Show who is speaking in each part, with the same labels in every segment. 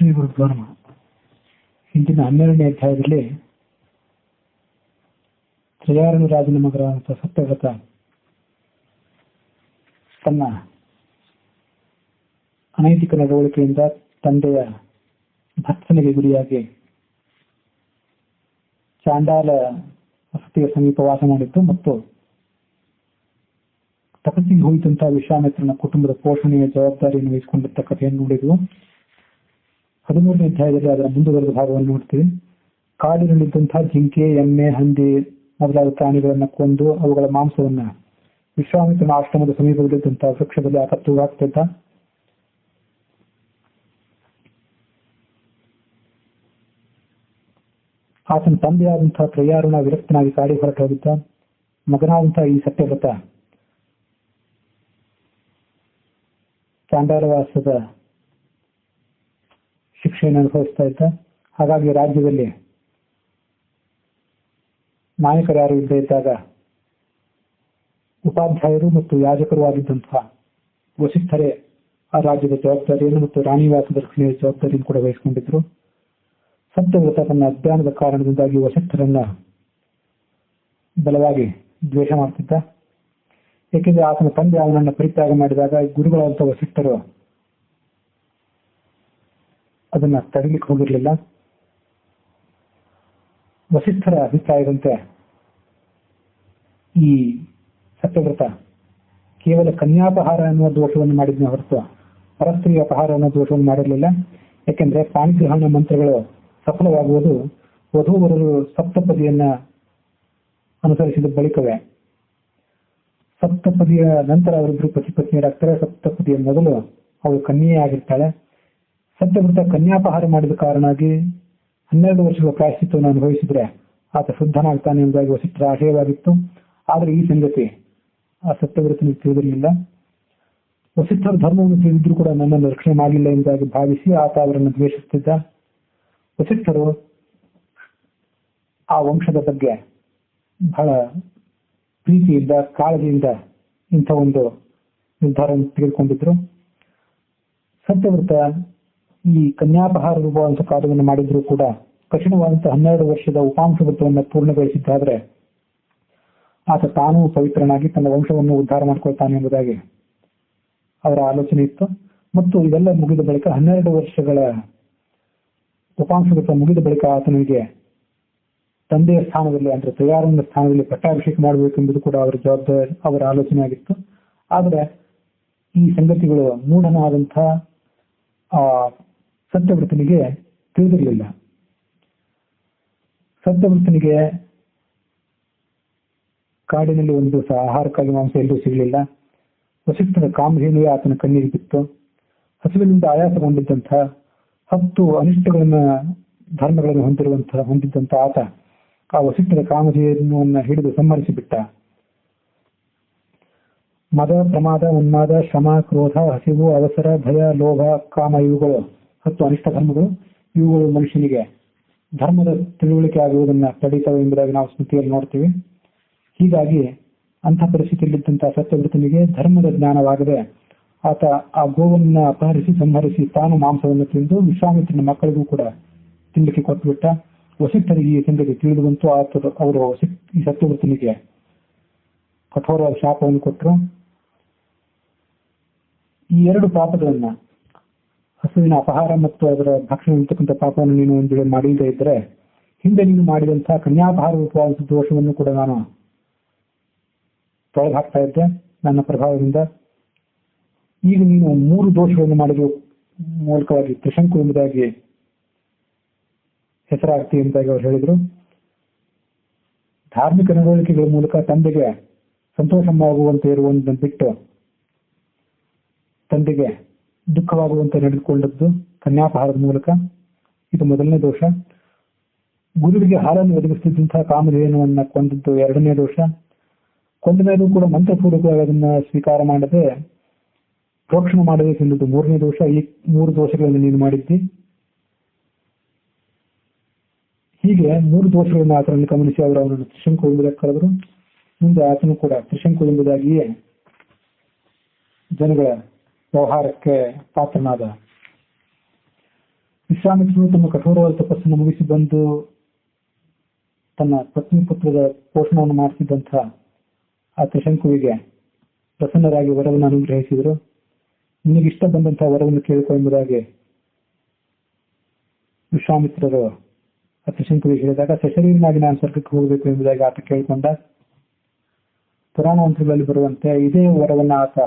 Speaker 1: ಶ್ರೀ ಗುರುಭ್ಯೋ ನಮಃ. ಹಿಂದಿನ 12ನೇ ಅಧ್ಯಾಯದಲ್ಲಿ ತ್ರಯಾರಣ ರಾಜನ ಮಗನಾದ ಸತ್ಯವ್ರತ ತನ್ನ ಅನೈತಿಕ ನಡವಳಿಕೆಯಿಂದ ತಂದೆಯ ಭರ್ತ್ಸನೆಗೆ ಗುರಿಯಾಗಿ ಚಾಂಡಾಲ ವಸತಿಯ ಸಮೀಪ ವಾಸ ಮಾಡಿದ್ದು ಮತ್ತು ತಪಸ್ಸಿಗೆ ಹೋಯಿತಂತಹ ವಿಶ್ವಾಮಿತ್ರನ ಕುಟುಂಬದ ಪೋಷಣೆಯ ಜವಾಬ್ದಾರಿಯನ್ನು ವಹಿಸಿಕೊಂಡಿದ್ದ ಕಥೆಯನ್ನು ನೋಡಿದ್ವು. 13ನೇ ಅಧ್ಯಾಯದಲ್ಲಿ ಅದರ ಮುಂದುವರೆದ ಭಾಗವನ್ನು ನೋಡ್ತೀವಿ. ಕಾಡಿನಲ್ಲಿದ್ದಂತಹ ಜಿಂಕೆ, ಎಮ್ಮೆ, ಹಂದಿ ಮೊದಲಾದ ಪ್ರಾಣಿಗಳನ್ನ ಕೊಂದು ಅವುಗಳ ಮಾಂಸವನ್ನ ವಿಶ್ವಾಮಿತ್ರನ ಆಶ್ರಮದ ಸಮೀಪದಲ್ಲಿದ್ದಂತಹ ವೃಕ್ಷದಲ್ಲಿ ಆತ ತೂಗಾಕ್ತಿದ್ದ. ಆತನ ತಂದೆಯಾದಂತಹ ತ್ರಯಾರುಣ ವಿರಕ್ತನಾಗಿ ಕಾಡಿ ಹೊರಟು ಹೋಗಿದ್ದ. ಮಗನಾದಂತಹ ಈ ಸತ್ಯವ್ರತ ಚಾಂಡಾಲವಾಸದ ಶಿಕ್ಷೆಯನ್ನು ಅನುಭವಿಸ್ತಾ ಇದ್ದ. ಹಾಗಾಗಿ ರಾಜ್ಯದಲ್ಲಿ ನಾಯಕರು ಯಾರು ಇಲ್ಲದೆ ಇದ್ದಾಗ ಉಪಾಧ್ಯಾಯರು ಮತ್ತು ಯಾಜಕರು ಆಗಿದ್ದಂತಹ ವಸಿಷ್ಠರೇ ಆ ರಾಜ್ಯದ ಜವಾಬ್ದಾರಿಯನ್ನು ಮತ್ತು ರಾಣಿವಾಸದ ರಕ್ಷಣೆಯ ಜವಾಬ್ದಾರಿಯನ್ನು ಕೂಡ ವಹಿಸಿಕೊಂಡಿದ್ರು. ಸತ್ಯವ್ರತ ತನ್ನ ಅಜ್ಞಾನದ ಕಾರಣದಿಂದಾಗಿ ವಸಿಷ್ಠರನ್ನ ಬಲವಾಗಿ ದ್ವೇಷ ಮಾಡ್ತಿದ್ದ. ಏಕೆಂದರೆ ಆತನ ತಂದೆ ಅವನನ್ನ ಪರಿತ್ಯಾಗ ಮಾಡಿದಾಗ ಗುರುಗಳಾದಂಥ ವಸಿಷ್ಠರು ಅದನ್ನ ತಡಿಲಿಕ್ಕೆ ಹೋಗಿರ್ಲಿಲ್ಲ. ವಸಿಷ್ಠರ ಅಭಿಪ್ರಾಯದಂತೆ ಈ ಸತ್ಯವ್ರತ ಕೇವಲ ಕನ್ಯಾಪಹಾರ ಅನ್ನುವ ದೋಷವನ್ನು ಮಾಡಿದ್ನ ಹೊರತು ಪರಸ್ತ್ರೀ ಅಪಹಾರ ಅನ್ನೋ ದೋಷವನ್ನು ಮಾಡಿರಲಿಲ್ಲ. ಯಾಕೆಂದ್ರೆ ಪಾಣಿಗ್ರಹಣ ಮಂತ್ರಗಳು ಸಫಲವಾಗುವುದು ವಧೂವರರು ಸಪ್ತಪದಿಯನ್ನ ಅನುಸರಿಸಿದ ಬಳಿಕವೇ. ಸಪ್ತಪದಿಯ ನಂತರ ಅವರಿಬ್ಬರು ಪತಿಪತ್ನಿಯರಾಗ್ತಾರೆ. ಸಪ್ತಪದಿಯ ಮೊದಲು ಅವಳು ಕನ್ಯೆ ಆಗಿರ್ತಾಳೆ. ಸತ್ಯವ್ರತ ಕನ್ಯಾಪಹಾರ ಮಾಡಿದ ಕಾರಣವಾಗಿ 12 ವರ್ಷಗಳ ಪ್ರಾಯಶ್ಚಿತ್ತವನ್ನು ಅನುಭವಿಸಿದ್ರೆ ಆತ ಶುದ್ಧನಾಗ್ತಾನೆ ಎಂಬುದಾಗಿ ವಸಿಷ್ಠರ ಆಶಯವಾಗಿತ್ತು. ಆದರೆ ಈ ಸಂಗತಿ ಆ ಸತ್ಯವ್ರತನಿಗೆ ತಿಳಿದಿರಲಿಲ್ಲ. ವಸಿಷ್ಠರ ಧರ್ಮವನ್ನು ತಿಳಿದಿದ್ರು ಕೂಡ ನನ್ನನ್ನು ರಕ್ಷಣೆ ಮಾಡಲಿಲ್ಲ ಎಂಬುದಾಗಿ ಭಾವಿಸಿ ಆತ ಅವರನ್ನು ದ್ವೇಷಿಸುತ್ತಿದ್ದ. ವಸಿಷ್ಠರು ಆ ವಂಶದ ಬಗ್ಗೆ ಬಹಳ ಪ್ರೀತಿಯಿಂದ ಕಾಳಜಿಯಿಂದ ಇಂಥ ಒಂದು ನಿರ್ಧಾರವನ್ನು ತೆಗೆದುಕೊಂಡಿದ್ರು. ಸತ್ಯವ್ರತ ಈ ಕನ್ಯಾಪಹಾರ ರೂಪವಾದಂಥ ಕಾರ್ಯವನ್ನು ಮಾಡಿದ್ರು ಕೂಡ ಕಠಿಣವಾದಂತಹ 12 ವರ್ಷದ ಉಪಾಂಶ ವ್ರತವನ್ನು ಪೂರ್ಣಗೊಳಿಸಿದ್ದಾದ್ರೆ ಆತ ತಾನೂ ಪವಿತ್ರನಾಗಿ ತನ್ನ ವಂಶವನ್ನು ಉದ್ಧಾರ ಮಾಡ್ಕೊಳ್ತಾನೆ ಎಂಬುದಾಗಿ ಅವರ ಆಲೋಚನೆ ಇತ್ತು. ಮತ್ತು ಇದೆಲ್ಲ ಮುಗಿದ ಬಳಿಕ 12 ವರ್ಷಗಳ ಉಪಾಂಶ ವ್ರತ ಮುಗಿದ ಬಳಿಕ ಆತನಿಗೆ ತಂದೆಯ ಸ್ಥಾನದಲ್ಲಿ ಅಂದ್ರೆ ತ್ರಯಾರನ ಸ್ಥಾನದಲ್ಲಿ ಪಟ್ಟಾಭಿಷೇಕ ಮಾಡಬೇಕೆಂಬುದು ಕೂಡ ಅವರ ಜವಾಬ್ದಾರಿ, ಅವರ ಆಲೋಚನೆ ಆಗಿತ್ತು. ಆದರೆ ಈ ಸಂಗತಿಗಳು ಮೂಢನಾದಂತಹ ಸತ್ಯವ್ರತನಿಗೆ ತಿಳಿದಿರಲಿಲ್ಲ. ಸತ್ಯವ್ರತನಿಗೆ ಕಾಡಿನಲ್ಲಿ ಒಂದು ದಿವಸ ಆಹಾರಕ್ಕಾಗಿ ಮಾಂಸ ಎಲ್ಲೂ ಸಿಗಲಿಲ್ಲ. ವಸಿಷ್ಠರ ಕಾಮಧೇನುವೆ ಆತನ ಕಣ್ಣಿಗೆ ಬಿತ್ತು. ಹಸುವಿನಿಂದ ಆಯಾಸಗೊಂಡಿದ್ದಂತಹ 10 ಅನಿಷ್ಟಗಳನ್ನ ಧರ್ಮಗಳನ್ನು ಹೊಂದಿದ್ದಂತಹ ಆತ ಆ ವಸಿಷ್ಠರ ಕಾಮಧೇನುವನ್ನು ಹಿಡಿದು ಸಂಹರಿಸಿಬಿಟ್ಟ. ಮದ, ಪ್ರಮಾದ, ಉನ್ಮಾದ, ಶ್ರಮ, ಕ್ರೋಧ, ಹಸಿವು, ಅವಸರ, ಭಯ, ಲೋಭ, ಕಾಮ ಇವುಗಳು 10 ಅನಿಷ್ಟ ಧರ್ಮಗಳು. ಇವುಗಳು ಮನುಷ್ಯನಿಗೆ ಧರ್ಮದ ತಿಳುವಳಿಕೆ ಆಗುವುದನ್ನ ತಡೀತವೆ ಎಂಬುದಾಗಿ ನಾವು ಸ್ಮೃತಿಯಲ್ಲಿ ನೋಡ್ತೀವಿ. ಹೀಗಾಗಿ ಅಂಥ ಪರಿಸ್ಥಿತಿಯಲ್ಲಿದ್ದಂತಹ ಸತ್ಯವ್ರತನಿಗೆ ಧರ್ಮದ ಜ್ಞಾನವಾಗದೆ ಆತ ಆ ಗೋವನ್ನ ಅಪಹರಿಸಿ ಸಂಹರಿಸಿ ತಾನು ಮಾಂಸವನ್ನು ತಿಂದು ವಿಶ್ವಾಮಿತ್ರನ ಮಕ್ಕಳಿಗೂ ಕೂಡ ತಿನ್ನಲಿಕ್ಕೆ ಕೊಟ್ಟುಬಿಟ್ಟ. ವಸಿಷ್ಠರಿಗೆ ಈ ಸಂಗತಿ ತಿಳಿದು ಬಂತು. ಅವರು ಈ ಸತ್ಯವ್ರತನಿಗೆ ಕಠೋರವಾದ ಶಾಪವನ್ನು ಕೊಟ್ಟರು. ಈ 2 ಪಾಪಗಳನ್ನ, ಹಸುವಿನ ಅಪಹಾರ ಮತ್ತು ಅದರ ಭಕ್ಷಣೆ ಇರ್ತಕ್ಕಂಥ ಪಾಪವನ್ನು ನೀನು ಒಂದು ವೇಳೆ ಮಾಡದೇ ಇದ್ರೆ ಹಿಂದೆ ನೀನು ಮಾಡಿದಂತಹ ಕನ್ಯಾಪಹಾರ ರೂಪವಾದ ದೋಷವನ್ನು ಕೂಡ ನಾನು ತೊಳೆದು ಹಾಕ್ತಾ ಇದ್ದೆ ನನ್ನ ಪ್ರಭಾವದಿಂದ. ಈಗ ನೀನು 3 ದೋಷಗಳನ್ನು ಮಾಡಿದ ಮೂಲಕವಾಗಿ ತ್ರಿಶಂಕು ಎಂಬುದಾಗಿ ಹೆಸರಾಗ್ತಿ ಎಂಬುದಾಗಿ ಅವರು ಹೇಳಿದ್ರು. ಧಾರ್ಮಿಕ ನಡವಳಿಕೆಗಳ ಮೂಲಕ ತಂದೆಗೆ ಸಂತೋಷವಾಗುವಂತೆ ಇರುವುದನ್ನು ಬಿಟ್ಟು ತಂದೆಗೆ ದುಃಖವಾಗುವಂತೆ ನಡೆದುಕೊಂಡದ್ದು ಕನ್ಯಾಪಹಾರದ ಮೂಲಕ. ಇದು ಮೊದಲನೇ ದೋಷ. ಗುರುವಿಗೆ ಹಾಲನ್ನು ಒದಗಿಸುತ್ತಿದ್ದಂತಹ ಕಾಮಧೇನುವನ್ನ ಕೊಂದದ್ದು 2ನೇ ದೋಷ. ಕೊಂದ ಮೇಲೂ ಕೂಡ ಮಂತ್ರಪೂರ್ವಕವಾಗಿ ಅದನ್ನ ಸ್ವೀಕಾರ ಮಾಡದೆ ಪ್ರೋಕ್ಷಣ ಮಾಡದೆ ತಿನ್ನೋದು 3ನೇ ದೋಷ. ಈ 3 ದೋಷಗಳನ್ನು ನೀನು ಮಾಡಿದ್ದಿ. ಹೀಗೆ 3 ದೋಷಗಳನ್ನು ಆತನಲ್ಲಿ ಗಮನಿಸಿ ಅವರು ಅವನನ್ನು ತ್ರಿಶಂಕು ಎಂಬುದಾಗಿ ಕರೆದರು. ಮುಂದೆ ಆತನು ಕೂಡ ತ್ರಿಶಂಕು ಎಂಬುದಾಗಿಯೇ ಜನಗಳ ವ್ಯವಹಾರಕ್ಕೆ ಪಾತ್ರನಾದ. ವಿಶ್ವಾಮಿತ್ರರು ತಮ್ಮ ಕಠೋರವಾದ ತಪಸ್ಸನ್ನು ಮುಗಿಸಿ ಬಂದು ತನ್ನ ಪತ್ನಿ ಪುತ್ರದ ಪೋಷಣವನ್ನು ಮಾಡಿಸಿದಂತಹ ಆ ತ್ರಿಶಂಕುವಿಗೆ ಪ್ರಸನ್ನರಾಗಿ ವರವನ್ನು ಅನುಗ್ರಹಿಸಿದರು. ನಿನಗಿಷ್ಟ ಬಂದಂತಹ ವರವನ್ನು ಕೇಳಿಕೊ ಎಂಬುದಾಗಿ ವಿಶ್ವಾಮಿತ್ರರು ಆ ತ್ರಿಶಂಕುವಿಗೆ ಹೇಳಿದಾಗ ಸಶರೀರನಾಗಿ ನಾನು ಸ್ವರ್ಗಕ್ಕೆ ಹೋಗಬೇಕು ಎಂಬುದಾಗಿ ಆತ ಕೇಳಿಕೊಂಡ. ಪುರಾಣಾಂತರಗಳಲ್ಲಿ ಬರುವಂತೆ ಇದೇ ವರವನ್ನು ಆತ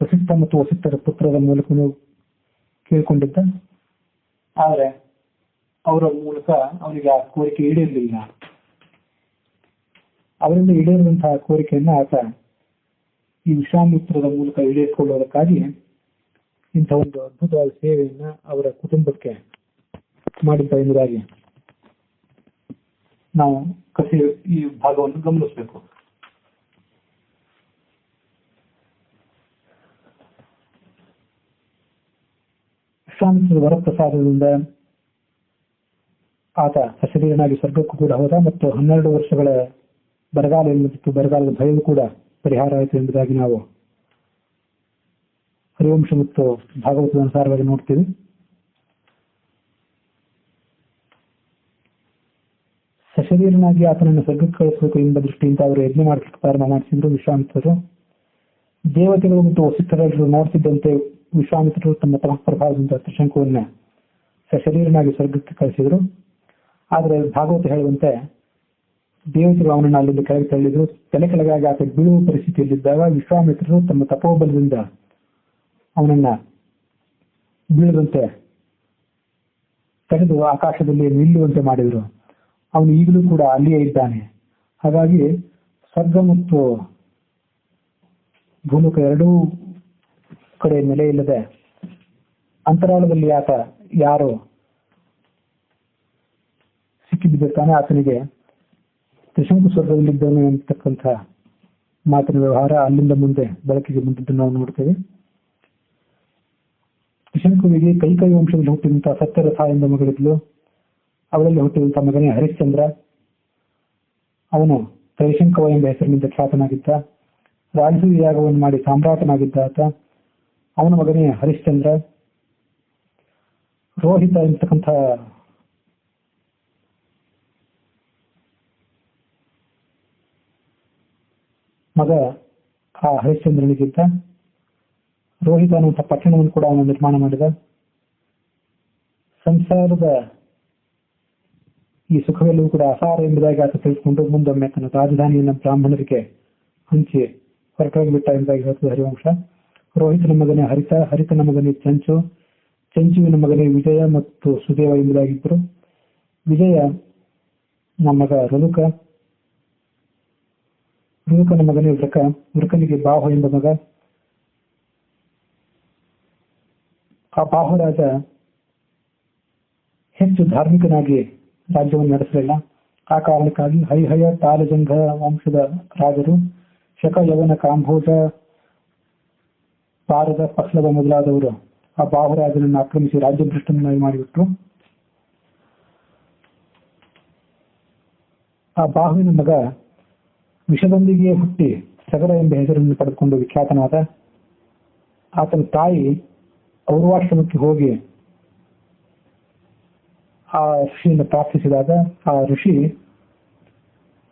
Speaker 1: ವಸಿಷ್ಠ ಮತ್ತು ವಸಿಷ್ಠರ ಪುತ್ರದ ಮೂಲಕ ಕೇಳಿಕೊಂಡಿದ್ದ. ಆದರೆ ಅವರ ಮೂಲಕ ಅವನಿಗೆ ಆ ಕೋರಿಕೆ ಈಡೇರಲಿಲ್ಲ. ಅವರಿಂದ ಈಡೇರಿದಂತಹ ಕೋರಿಕೆಯನ್ನು ಆತ ಈ ವಿಶ್ವಾಮಿತ್ರದ ಮೂಲಕ ಈಡೇರಿಸಿಕೊಳ್ಳುವುದಕ್ಕಾಗಿ ಇಂಥ ಒಂದು ಅದ್ಭುತವಾದ ಸೇವೆಯನ್ನ ಅವರ ಕುಟುಂಬಕ್ಕೆ ಮಾಡಿದ್ದ ಎಂಬುದಾಗಿ ನಾವು ಈ ಭಾಗವನ್ನು ಗಮನಿಸಬೇಕು. ವಿಶ್ವಾಮಿತ್ರದ ವರಪ್ರಸಾದದಿಂದ ಆತ ಸಶರೀರನಾಗಿ ಸ್ವರ್ಗಕ್ಕೂ ಕೂಡ ಹೋದ ಮತ್ತು 12 ವರ್ಷಗಳ ಬರಗಾಲ ಮತ್ತು ಬರಗಾಲದ ಭಯವೂ ಕೂಡ ಪರಿಹಾರ ಆಯಿತು ಎಂಬುದಾಗಿ ನಾವು ಹರಿವಂಶ ಮತ್ತು ಭಾಗವತದ ಅನುಸಾರವಾಗಿ ನೋಡ್ತೀವಿ. ಸಶರೀರನಾಗಿ ಆತನನ್ನು ಸ್ವರ್ಗಕ್ಕೆ ಕಳಿಸಬೇಕು ಎಂಬ ದೃಷ್ಟಿಯಿಂದ ಅವರು ಯಜ್ಞ ಮಾಡಲಿಕ್ಕೆ ಪ್ರಾರಂಭ ಮಾಡಿಸಿದ್ರು ವಿಶ್ವಾಮಿತ್ರರು. ದೇವತೆಗಳು ಮತ್ತು ವಸಿಷ್ಠರು ನೋಡ್ತಿದ್ದಂತೆ ವಿಶ್ವಾಮಿತ್ರರು ತಮ್ಮ ತಪಃಪ್ರಭಾವದಿಂದ ತ್ರಿಶಂಕುವನ್ನ ಸಶರೀರನಾಗಿ ಸ್ವರ್ಗಕ್ಕೆ ಕಳಿಸಿದ್ರು. ಆದರೆ ಭಾಗವತ ಹೇಳುವಂತೆ ದೇವತೆಗಳು ಅವನನ್ನು ಅಲ್ಲಿಂದ ಕೆಳಗೆ ತಳ್ಳಿದ್ರು. ತಲೆ ಕೆಳಗಾಗಿ ಆತ ಬೀಳುವ ಪರಿಸ್ಥಿತಿಯಲ್ಲಿದ್ದಾಗ ವಿಶ್ವಾಮಿತ್ರರು ತಮ್ಮ ತಪೋಬಲದಿಂದ ಅವನನ್ನ ಬೀಳದಂತೆ ತೆಗೆದು ಆಕಾಶದಲ್ಲಿ ನಿಲ್ಲುವಂತೆ ಮಾಡಿದ್ರು. ಅವನು ಈಗಲೂ ಕೂಡ ಅಲ್ಲಿಯೇ ಇದ್ದಾನೆ. ಹಾಗಾಗಿ ಸ್ವರ್ಗ ಮತ್ತು ಭೂಲೋಕ ಎರಡೂ ಕಡೆ ನೆಲೆ ಇಲ್ಲದೆ ಅಂತರಾಳದಲ್ಲಿ ಆತ ಯಾರು ಸಿಕ್ಕಿಬಿದ್ದಿರ್ತಾನೆ ಆತನಿಗೆ ತ್ರಿಶಂಕು ಸ್ವರ್ಗದಲ್ಲಿದ್ದವನು ಎಂಬತಕ್ಕಂಥ ಮಾತಿನ ವ್ಯವಹಾರ ಅಲ್ಲಿಂದ ಮುಂದೆ ಬೆಳಕಿಗೆ ಬಂದಿದ್ದನ್ನು ನಾವು ನೋಡ್ತೇವೆ. ತ್ರಿಶಂಕುವಿಗೆ ಕೈಕೈ ವಂಶದಲ್ಲಿ ಹುಟ್ಟಿದಂತಹ ಸತ್ಯರಥ ಎಂಬ ಮಗಳಿದ್ಲು. ಅವಳಲ್ಲಿ ಹುಟ್ಟಿದಂತಹ ಮಗನೇ ಹರಿಶ್ಚಂದ್ರ. ಅವನು ತ್ರೈಶಂಕವ ಎಂಬ ಹೆಸರಿನಿಂದ ಖ್ಯಾತನಾಗಿದ್ದ. ರಾಜಸೂಯ ಯಾಗವನ್ನು ಮಾಡಿ ಸಾಮ್ರಾಟನಾಗಿದ್ದ ಆತ. ಅವನ ಮಗನೇ ಹರಿಶ್ಚಂದ್ರ. ರೋಹಿತ ಎಂಬತಕ್ಕಂಥ ಮಗ ಆ ಹರಿಶ್ಚಂದ್ರನಿಗಿದ್ದ. ರೋಹಿತ ಅನ್ನುವಂಥ ಪಟ್ಟಣವನ್ನು ಕೂಡ ಅವನು ನಿರ್ಮಾಣ ಮಾಡಿದ. ಸಂಸಾರದ ಈ ಸುಖವೆಲ್ಲವೂ ಕೂಡ ಅಸಾರ ಎಂಬುದಾಗಿ ಆತ ತಿಳಿದುಕೊಂಡು ಮುಂದೊಮ್ಮೆ ತನ್ನ ರಾಜಧಾನಿಯನ್ನು ಬ್ರಾಹ್ಮಣರಿಗೆ ಹಂಚಿ ಹೊರಟೋಗಿ ಬಿಟ್ಟ ಎಂಬುದಾಗಿ ಹೇಳ್ತದೆ ಹರಿವಂಶ. ರೋಹಿತನ ಮಗನೇ ಹರಿತ, ಹರಿತನ ಮಗನೇ ಚಂಚು, ಚಂಚುವಿನ ಮಗನೇ ವಿಜಯ ಮತ್ತು ಸುದೇವ ಎಂಬುದಾಗಿದ್ದರು. ವಿಜಯ ನಮ್ಮ ಮಗ ರಲುಕ, ರುಲುಕನ ಮಗನೇ ವೃಕ, ವೃಕನಿಗೆ ಬಾಹು ಎಂಬ ಮಗ. ಆ ಬಾಹುರಾಜ ಹೆಚ್ಚು ಧಾರ್ಮಿಕನಾಗಿ ರಾಜ್ಯವನ್ನು ನಡೆಸಲಿಲ್ಲ. ಆ ಕಾರಣಕ್ಕಾಗಿ ಹೈಹಯ ತಾಲಜಂಘ ವಂಶದ ರಾಜರು ಶಕ, ಯವನ, ಕಾಂಭೋಜ, ಪಾರದ, ಪಸ್ಲವ ಮೊದಲಾದವರು ಆ ಬಾಹುರಾಜನನ್ನು ಆಕ್ರಮಿಸಿ ರಾಜ್ಯಭ್ರಷ್ಟನಾಗಿ ಮಾಡಿಬಿಟ್ರು. ಆ ಬಾಹುವಿನ ಮಗ ವಿಷದೊಂದಿಗೆ ಹುಟ್ಟಿ ಸಗರ ಎಂಬ ಹೆಸರನ್ನು ಪಡೆದುಕೊಂಡು ವಿಖ್ಯಾತನಾದ. ಆತನ ತಾಯಿ ಔರ್ವಾಶ್ರಮಕ್ಕೆ ಹೋಗಿ ಆ ಋಷಿಯನ್ನು ಪ್ರಾರ್ಥಿಸಿದಾಗ ಆ ಋಷಿ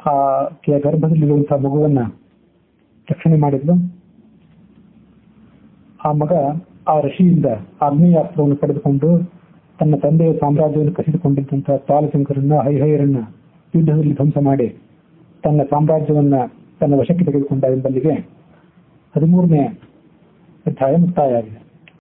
Speaker 1: ಆಕೆಯ ಗರ್ಭದಲ್ಲಿರುವಂತಹ ಮಗುವನ್ನ ರಕ್ಷಣೆ ಮಾಡಿದ್ಲು. ಆ ಮಗ ಆ ಋಷಿಯಿಂದ ಆಗ್ನೇಯಾಸ್ತ್ರವನ್ನು ಪಡೆದುಕೊಂಡು ತನ್ನ ತಂದೆಯ ಸಾಮ್ರಾಜ್ಯವನ್ನು ಕಸಿದುಕೊಂಡಿದ್ದಂತಹ ತಾಲಶಂಕರನ್ನ, ಹೈಹಯರನ್ನ ಯುದ್ಧದಲ್ಲಿ ಧ್ವಂಸ ಮಾಡಿ ತನ್ನ ಸಾಮ್ರಾಜ್ಯವನ್ನ ತನ್ನ ವಶಕ್ಕೆ ತೆಗೆದುಕೊಂಡ ಎಂಬಲ್ಲಿಗೆ 13ನೇ ಅಧ್ಯಾಯ ಮುಕ್ತಾಯ ಆಗಿದೆ.